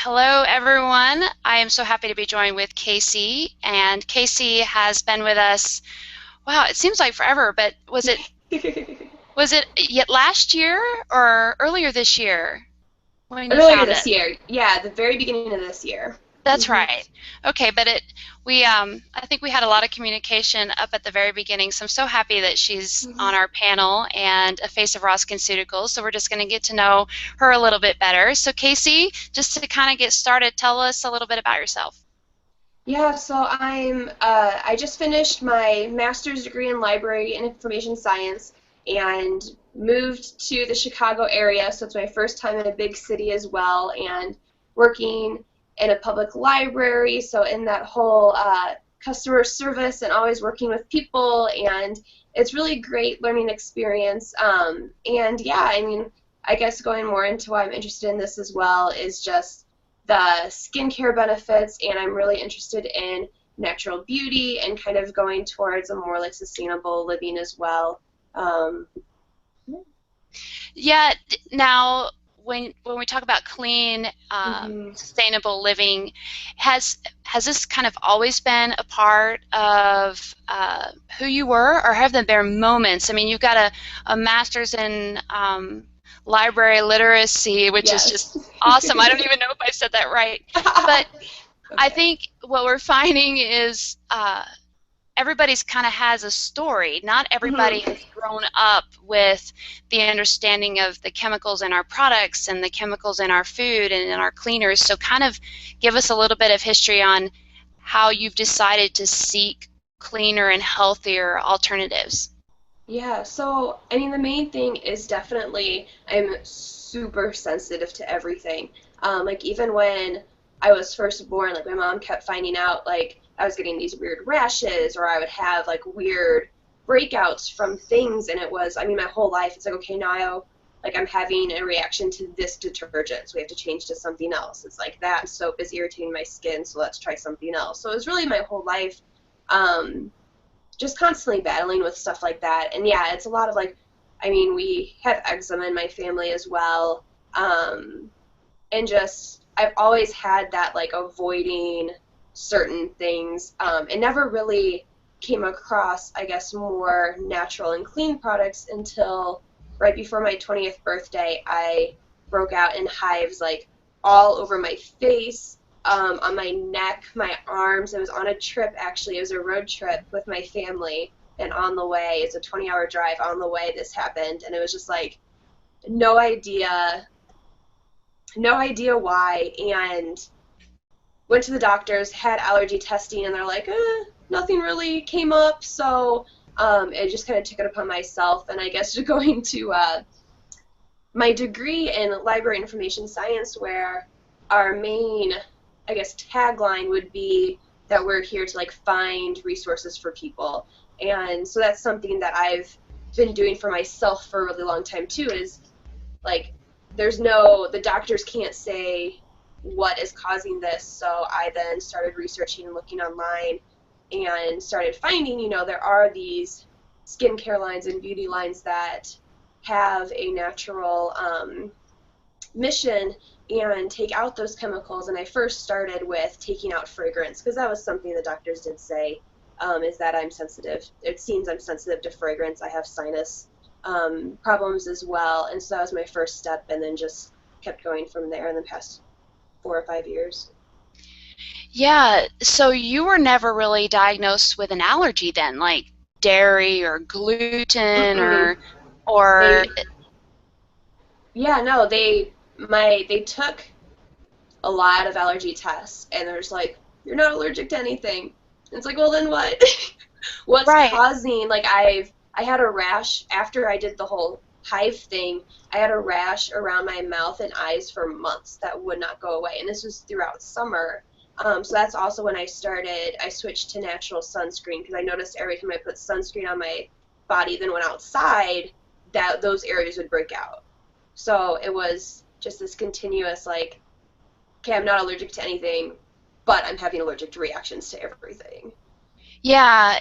Hello, everyone. I am so happy to be joined with Casey, and Casey has been with us. Wow, it seems like forever, but was it yet last year or earlier this year when you Earlier found this it? year. Yeah, the very beginning of this year. That's hmm right. Okay, but I think we had a lot of communication up at the very beginning, so I'm so happy that she's on our panel and a face of Raw SkinCeuticals. So we're just going to get to know her a little bit better. So Casey, just to kind of get started, tell us a little bit about yourself. Yeah, so I just finished my master's degree in library and information science and moved to the Chicago area, so it's my first time in a big city as well, and working in a public library, so in that whole customer service and always working with people, and it's really great learning experience. And yeah, I mean, I guess going more into why I'm interested in this as well is just the skincare benefits, and I'm really interested in natural beauty and kind of going towards a more like sustainable living as well. Um, Yeah, now when we talk about clean, mhm. sustainable living, has this kind of always been a part of who you were, or have there been moments? I mean, you've got a master's in library literacy, which is just Yes. awesome. I don't even know if I said that right, but I Okay. think what we're finding is everybody's kind of has a story. Not everybody Mhm. has grown up with the understanding of the chemicals in our products and the chemicals in our food and in our cleaners. So kind of give us a little bit of history on how you've decided to seek cleaner and healthier alternatives. Yeah, so I mean, the main thing is definitely I'm super sensitive to everything. Like even when I was first born, like my mom kept finding out like I was getting these weird rashes or I would have like weird breakouts from things, and it was, I mean, my whole life it's like, okay, now like I'm having a reaction to this detergent, so we have to change to something else. It's like that soap is irritating my skin, so let's try something else. So it was really my whole life. Um, just constantly battling with stuff like that. And yeah, it's a lot of like, I mean, we have eczema in my family as well. Um, and just, I've always had that like avoiding certain things and never really came across, I guess, more natural and clean products until right before my 20th birthday. I broke out in hives like all over my face, on my neck, my arms. It was on a trip, actually. It was a road trip with my family. And on the way, it's a 20-hour drive. On the way, this happened. And it was just like, no idea, no idea why. And went to the doctors, had allergy testing, and they're like, nothing really came up. So I just kind of took it upon myself. And I guess going to my degree in library information science, where our main, I guess, tagline would be that we're here to like find resources for people. And so that's something that I've been doing for myself for a really long time too, is like the doctors can't say what is causing this. So I then started researching and looking online and started finding, there are these skincare lines and beauty lines that have a natural mission and take out those chemicals. And I first started with taking out fragrance because that was something the doctors did say, is that I'm sensitive. It seems I'm sensitive to fragrance. I have sinus problems as well. And so that was my first step, and then just kept going from there in the past 4 or 5 years. Yeah, so you were never really diagnosed with an allergy then, like dairy or gluten Mm-mm. or They, yeah, no, they took a lot of allergy tests, and they're just like, you're not allergic to anything. And it's like, well, then what? What's right. causing, like, I had a rash after I did the whole hive thing. I had a rash around my mouth and eyes for months that would not go away, and this was throughout summer. So that's also when I switched to natural sunscreen because I noticed every time I put sunscreen on my body, then went outside, that those areas would break out. So it was just this continuous, like, okay, I'm not allergic to anything, but I'm having allergic reactions to everything. Yeah,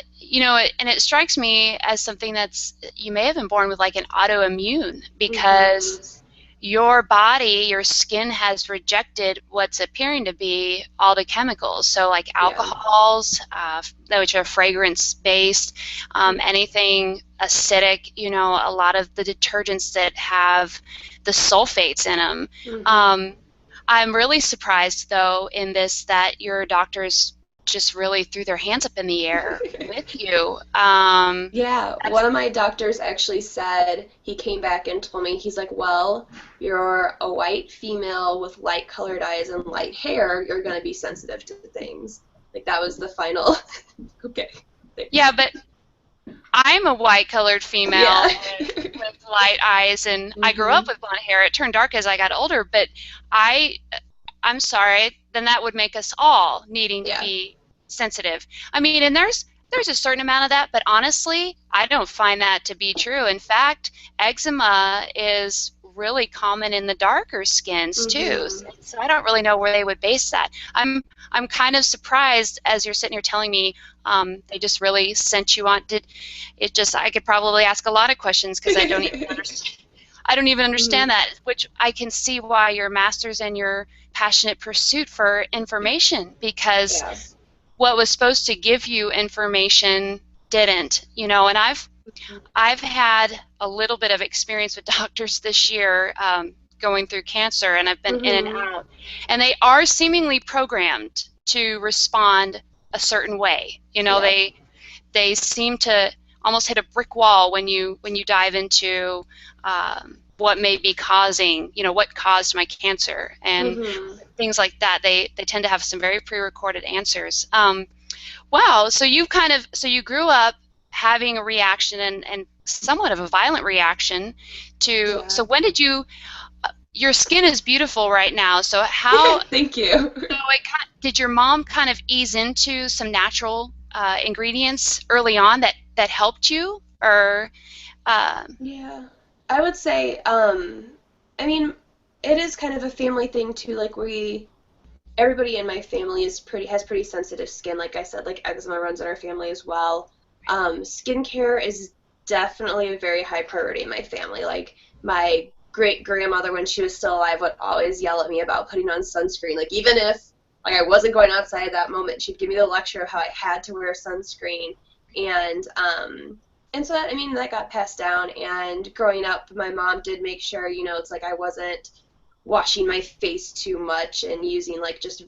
and it strikes me as something that's you may have been born with like an autoimmune Mm-hmm. because, your body, your skin has rejected what's appearing to be all the chemicals. So like Yeah. alcohols, which are fragrance-based, anything acidic, a lot of the detergents that have the sulfates in them. Mm-hmm. I'm really surprised, though, in this that your doctors just really threw their hands up in the air with you. Yeah, one That's of my doctors actually said, he came back and told me, he's like, well, you're a white female with light colored eyes and light hair, you're going to be sensitive to things. Like, that was the final, okay. yeah, but I'm a white-colored female Yeah. with light eyes, and I grew Hmm. up with blonde hair. It turned dark as I got older, but I I'm sorry, then that would make us all needing to Yeah. be sensitive. I mean, and there's a certain amount of that, but honestly, I don't find that to be true. In fact, eczema is really common in the darker skins too. Hmm. So I don't really know where they would base that. I'm kind of surprised as you're sitting here telling me they just really sent you on. Did it just? I could probably ask a lot of questions because I don't even understand. I don't even Hmm. understand that, which I can see why your master's and your passionate pursuit for information, because Yeah. what was supposed to give you information didn't, and I've had a little bit of experience with doctors this year, going through cancer, and I've been in and Hmm. out, and they are seemingly programmed to respond a certain way. Yeah. They seem to almost hit a brick wall when you dive into what may be causing, what caused my cancer and Hmm. things like that. They tend to have some very pre-recorded answers. Wow, so you grew up having a reaction and somewhat of a violent reaction to. Yeah. So when did you? Your skin is beautiful right now. So how? Thank you. So did your mom kind of ease into some natural ingredients early on that helped you, or Yeah. I would say, I mean, it is kind of a family thing too. Like everybody in my family has pretty sensitive skin. Like I said, like eczema runs in our family as well. Skincare is definitely a very high priority in my family. Like my great grandmother, when she was still alive, would always yell at me about putting on sunscreen. Like even if like I wasn't going outside at that moment, she'd give me the lecture of how I had to wear sunscreen. And and so that, I mean, that got passed down. And growing up, my mom did make sure, it's like I wasn't washing my face too much and using like just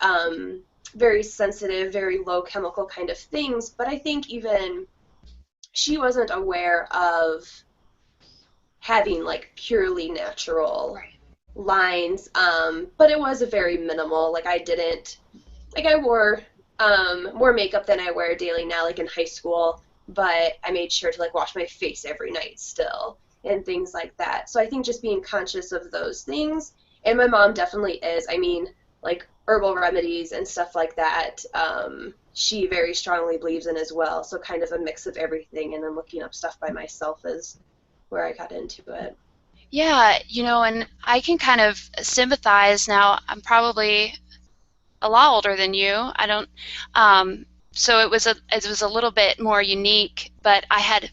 um, very sensitive, very low chemical kind of things. But I think even she wasn't aware of having like purely natural lines. But it was a very minimal. Like I didn't like I wore more makeup than I wear daily now, like in high school. But I made sure to like wash my face every night still and things like that. So I think just being conscious of those things, and my mom definitely is. I mean, like herbal remedies and stuff like that. She very strongly believes in as well. So kind of a mix of everything, and then looking up stuff by myself is where I got into it. yeah, and I can kind of sympathize now. I'm probably a lot older than you. I don't. So it was a little bit more unique, but I had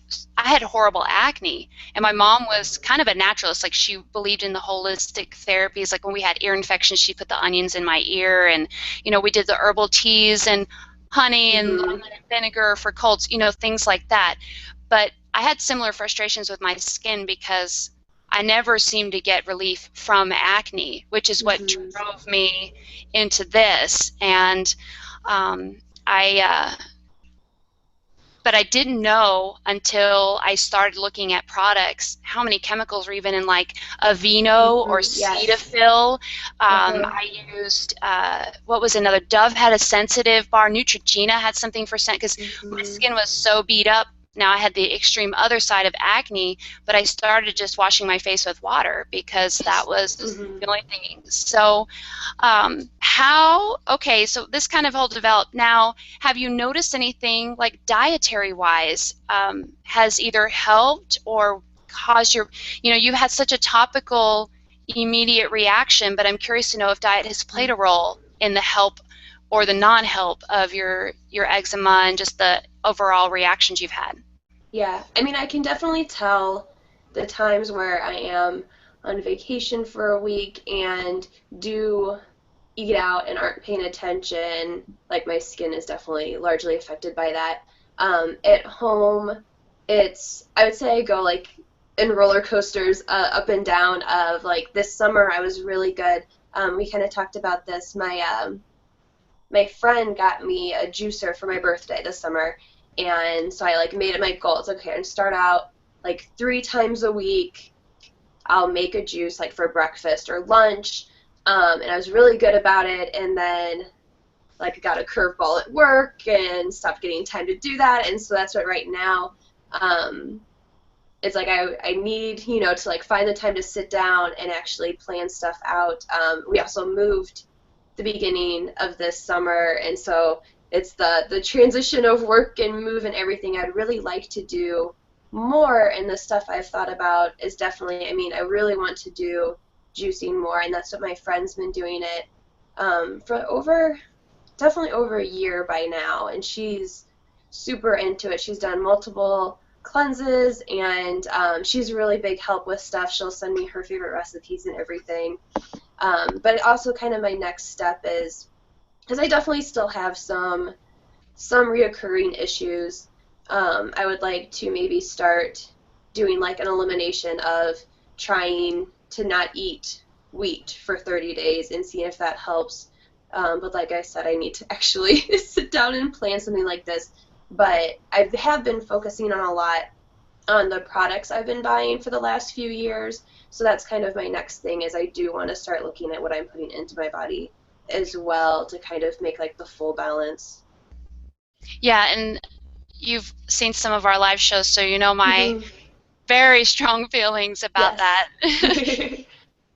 horrible acne, and my mom was kind of a naturalist. Like she believed in the holistic therapies. Like when we had ear infections, she put the onions in my ear, and we did the herbal teas and honey and Hmm. lemon and vinegar for colds. Things like that. But I had similar frustrations with my skin because I never seemed to get relief from acne, which is what Hmm. drove me into this. And I, but I didn't know until I started looking at products how many chemicals were even in like Aveeno or Hmm. Yes. Cetaphil. Uh-huh. I used what was another? Dove had a sensitive bar. Neutrogena had something for scent because my Hmm. skin was so beat up. Now I had the extreme other side of acne, but I started just washing my face with water because that was Hmm. the only thing. So okay, so this kind of all developed. Now, have you noticed anything like dietary wise has either helped or caused you've had such a topical immediate reaction, but I'm curious to know if diet has played a role in the help or the non-help of your eczema and just the overall reactions you've had. Yeah, I mean, I can definitely tell the times where I am. on vacation for a week and do eat out and aren't paying attention, like my skin is definitely largely affected by that. At home, I would say I go like in roller coasters up and down of like this summer I was really good. We kind of talked about this. My friend got me a juicer for my birthday this summer, and so I like made it my goal. It's okay, I'm gonna start out like 3 times a week. I'll make a juice like for breakfast or lunch, and I was really good about it. And then like I got a curveball at work and stopped getting time to do that, and so that's what right now. Um, it's like I need, to like find the time to sit down and actually plan stuff out. We also moved the beginning of this summer, and so it's the transition of work and move and everything. I'd really like to do more, and the stuff I've thought about is definitely, I mean, I really want to do juicing more, and that's what my friend's been doing it for definitely over a year by now, and she's super into it. She's done multiple cleanses, and she's a really big help with stuff. She'll send me her favorite recipes and everything. But also kind of my next step is, because I definitely still have some reoccurring issues, I would like to maybe start doing like an elimination of trying to not eat wheat for 30 days and seeing if that helps. But like I said, I need to actually sit down and plan something like this. But I have been focusing on a lot on the products I've been buying for the last few years. So that's kind of my next thing, is I do want to start looking at what I'm putting into my body as well to kind of make like the full balance. Yeah, and you've seen some of our live shows, so you know my Hmm. very strong feelings about Yes. that.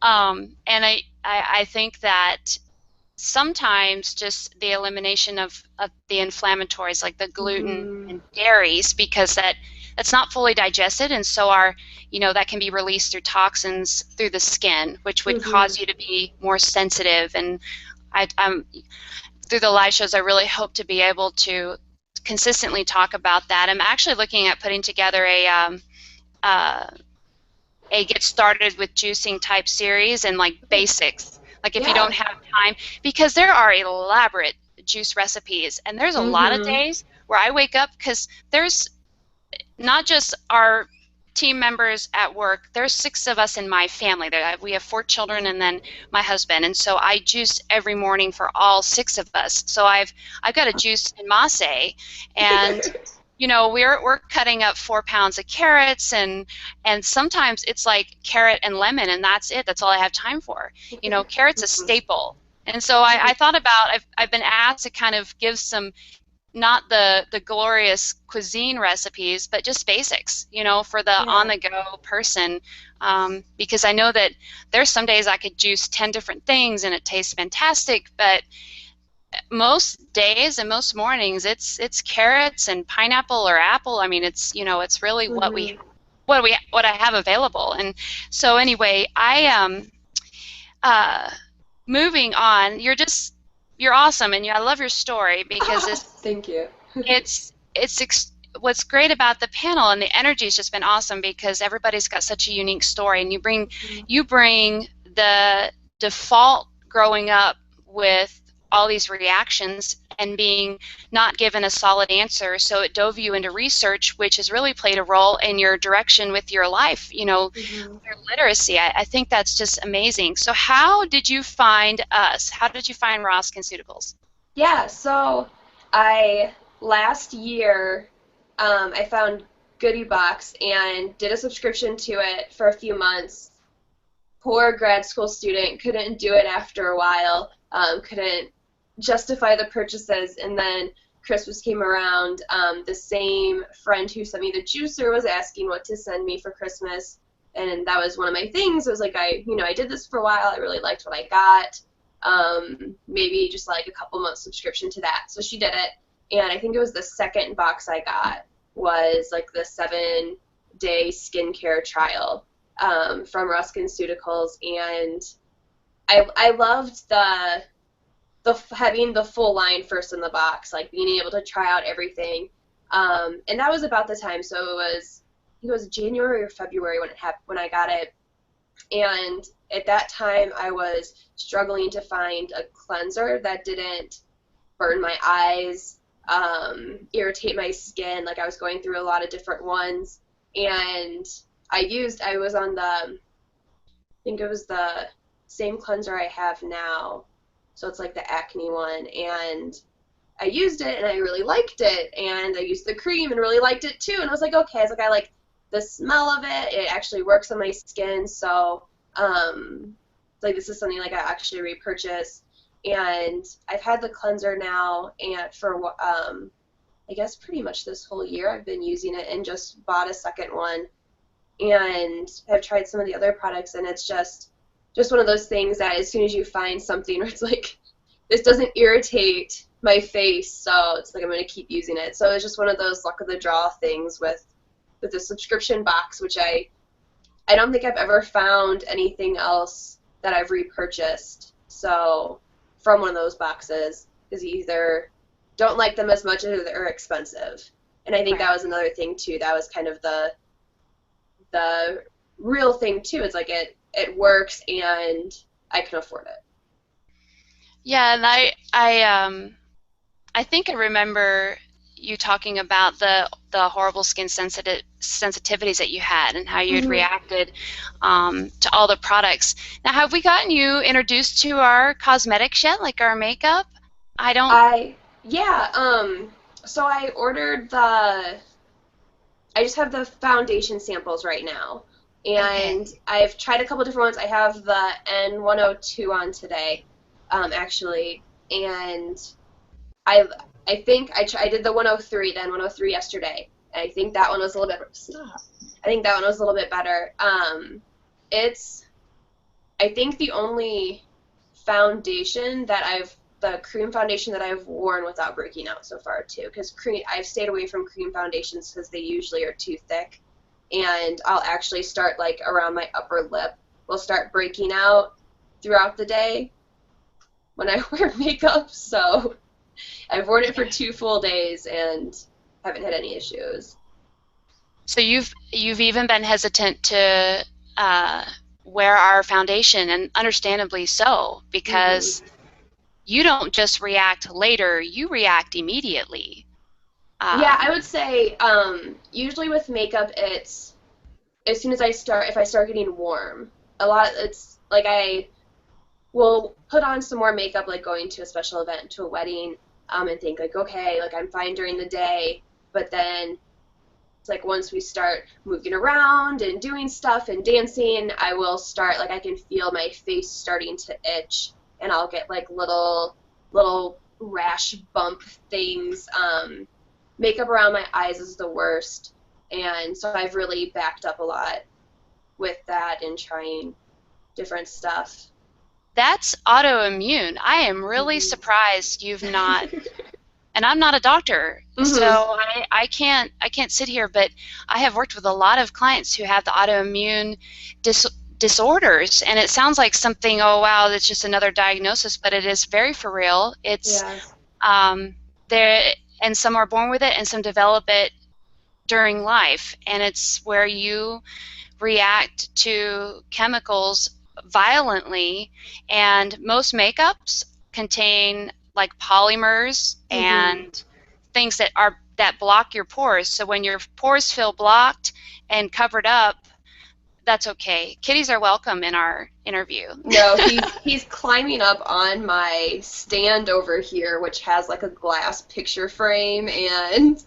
And I think that sometimes just the elimination of the inflammatories like the gluten Hmm. and dairies, because that's not fully digested, and so that can be released through toxins through the skin, which would Hmm. cause you to be more sensitive. And I'm through the live shows, I really hope to be able to consistently talk about that. I'm actually looking at putting together uh, a get started with juicing type series and like basics. Like if you don't Yeah. have time, because there are elaborate juice recipes, and there's a lot of Hmm. days where I wake up, because there's not just our team members at work. There's 6 of us in my family. We have 4 children and then my husband, and so I juice every morning for all 6 of us. So I've got a juice in Masse, and we're cutting up 4 pounds of carrots, and sometimes it's like carrot and lemon, and that's it. That's all I have time for. Carrot's a staple. And so I thought about, I've been asked to kind of give some, not the glorious cuisine recipes, but just basics, for the on Yeah. the go person. Because I know that there's some days I could juice 10 different things and it tastes fantastic, but most days and most mornings it's carrots and pineapple or apple. I mean, it's really Hmm. what I have available. And so anyway, I uh moving on, you're awesome, and I love your story, because Thank you. what's great about the panel, and the energy has just been awesome, because everybody's got such a unique story, and you bring the default growing up with all these reactions and being not given a solid answer, so it dove you into research, which has really played a role in your direction with your life, Hmm. your literacy. I think that's just amazing. So how did you find us? How did you find Raw SkinCeuticals? Yeah, so I last year I found Goodie Box and did a subscription to it for a few months. Poor grad school student, couldn't do it after a while, couldn't justify the purchases, and then Christmas came around. The same friend who sent me the juicer was asking what to send me for Christmas, and that was one of my things. I was like, I did this for a while. I really liked what I got. Maybe just like a couple months subscription to that. So she did it, and I think it was the second box I got was like the 7-day skincare trial from Ruskin Cuticles, and I loved the having the full line first in the box, like being able to try out everything. And that was about the time, so I think it was January or February when it happened, when I got it. And at that time, I was struggling to find a cleanser that didn't burn my eyes, irritate my skin. Like I was going through a lot of different ones, and I was on I think it was the same cleanser I have now. So it's like the acne one, and I used it and I really liked it, and I used the cream and really liked it too. And I was like, okay, I like the smell of it. It actually works on my skin, so like this is something like I actually repurchased. And I've had the cleanser now, and for I guess pretty much this whole year I've been using it, and just bought a second one, and I've tried some of the other products, and it's just one of those things that as soon as you find something where it's like this doesn't irritate my face, so it's like I'm going to keep using it. So it's just one of those luck of the draw things with the subscription box, which I don't think I've ever found anything else that I've repurchased. So from one of those boxes, is either don't like them as much or they're expensive. And I think Right. that was another thing too. That was kind of the real thing too. It's like it works and I can afford it. Yeah, and I think I remember you talking about the horrible sensitivities that you had and how you had hmm reacted to all the products. Now, have we gotten you introduced to our cosmetics yet, like our makeup? I don't. I yeah, so I just have the foundation samples right now. Okay. And I've tried a couple different ones. I have the N102 on today, actually. And I I think I did the 103, the N103 yesterday. And I think that one was a little bit stop. I think that one was a little bit better. It's I think the only foundation that the cream foundation that I've worn without breaking out so far too, because cream I've stayed away from cream foundations because they usually are too thick, and I'll actually start like around my upper lip will start breaking out throughout the day when I wear makeup. So I've worn it for 2 full days and haven't had any issues. So you've even been hesitant to uh, wear our foundation, and understandably so, hmm because you don't just react later; you react immediately. Yeah, I Um, would say usually with makeup, it's as soon as if I start getting warm. It's like I will put on some more makeup, like going to a special event, to a wedding, and think like, okay, like I'm fine during the day, but then it's like once we start moving around and doing stuff and dancing, I will start like I can feel my face starting to itch, and I'll get like little rash bump things. Makeup around my eyes is the worst, and so I've really backed up a lot with that and trying different stuff. that's autoimmune. I am really hmm surprised you've not, and I'm not a doctor, so hmm I can't sit here, but I have worked with a lot of clients who have the autoimmune dis disorders, and it sounds like something, oh wow, that's just another diagnosis, but it is very for real. It's Yeah. um, there, and some are born with it, and some develop it during life, and it's where you react to chemicals violently, and most makeups contain like polymers hmm and things that block your pores. So when your pores feel blocked and covered up, that's okay. Kitties are welcome in our interview. No, he's climbing up on my stand over here, which has like a glass picture frame, and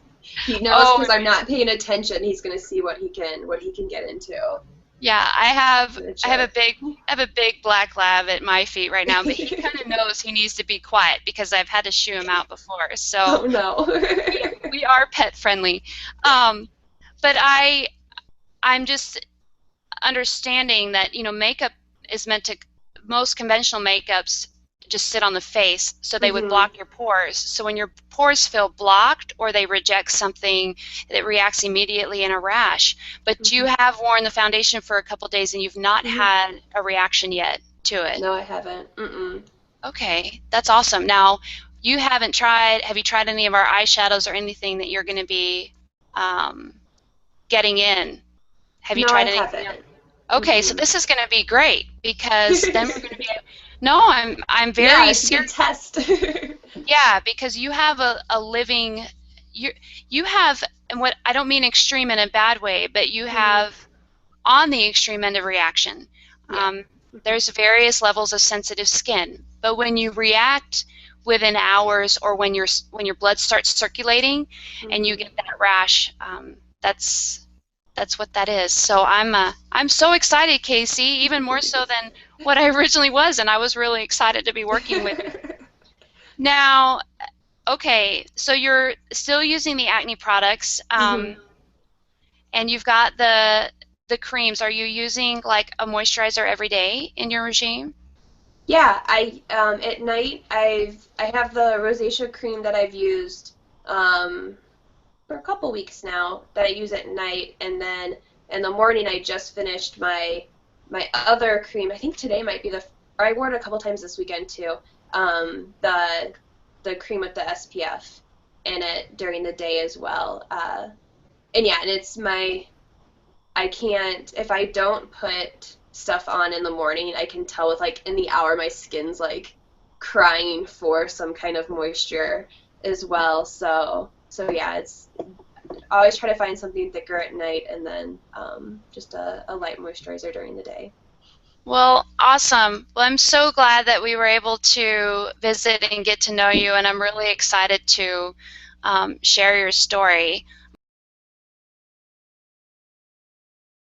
he knows Oh, because I'm not paying attention. He's gonna see what he can get into. yeah, I have Gonna I have a check. big I have a big black lab at my feet right now, but he kind of knows he needs to be quiet because I've had to shoo him out before. So Oh no. we are pet friendly. Um, but I'm just understanding that makeup is meant to, most conventional makeups just sit on the face so they would hmm block your pores. So when your pores feel blocked or they reject something, it reacts immediately in a rash. But you hmm have worn the foundation for a couple days and you've not hmm had a reaction yet to it. No, I haven't. Mm-mm. Okay, that's awesome. Now, have you tried any of our eyeshadows or anything that you're going to be um, getting in? Have you No, I tried anything else? haven't. Okay, so Hmm. this is going to be great because then we're going to be. No, I'm Yeah, very it's a good serious. test. Yeah, because you have a living, you have, and what I don't mean extreme in a bad way, but you Hmm. have on the extreme end of reaction. Yeah. Um, there's various levels of sensitive skin, but when you react within hours or when your blood starts circulating and you Hmm. get that rash, that's what that is. So I'm so excited, Casey, even more so than what I originally was, and I was really excited to be working with you. Now, okay, so you're still using the acne products, Hmm. and you've got the creams. Are you using like a moisturizer every day in your regime? Yeah, I at night I have the rosacea cream that I've used for a couple weeks now that I use at night, and then in the morning I just finished my other cream. I think today might be or I wore it a couple times this weekend too. The cream with the SPF in it during the day as well. And yeah, and it's I can't if I don't put stuff on in the morning, I can tell with like in the hour my skin's like crying for some kind of moisture as well. So yeah, it's I always try to find something thicker at night and then just a light moisturizer during the day. Well, awesome. Well, I'm so glad that we were able to visit and get to know you, and I'm really excited to share your story.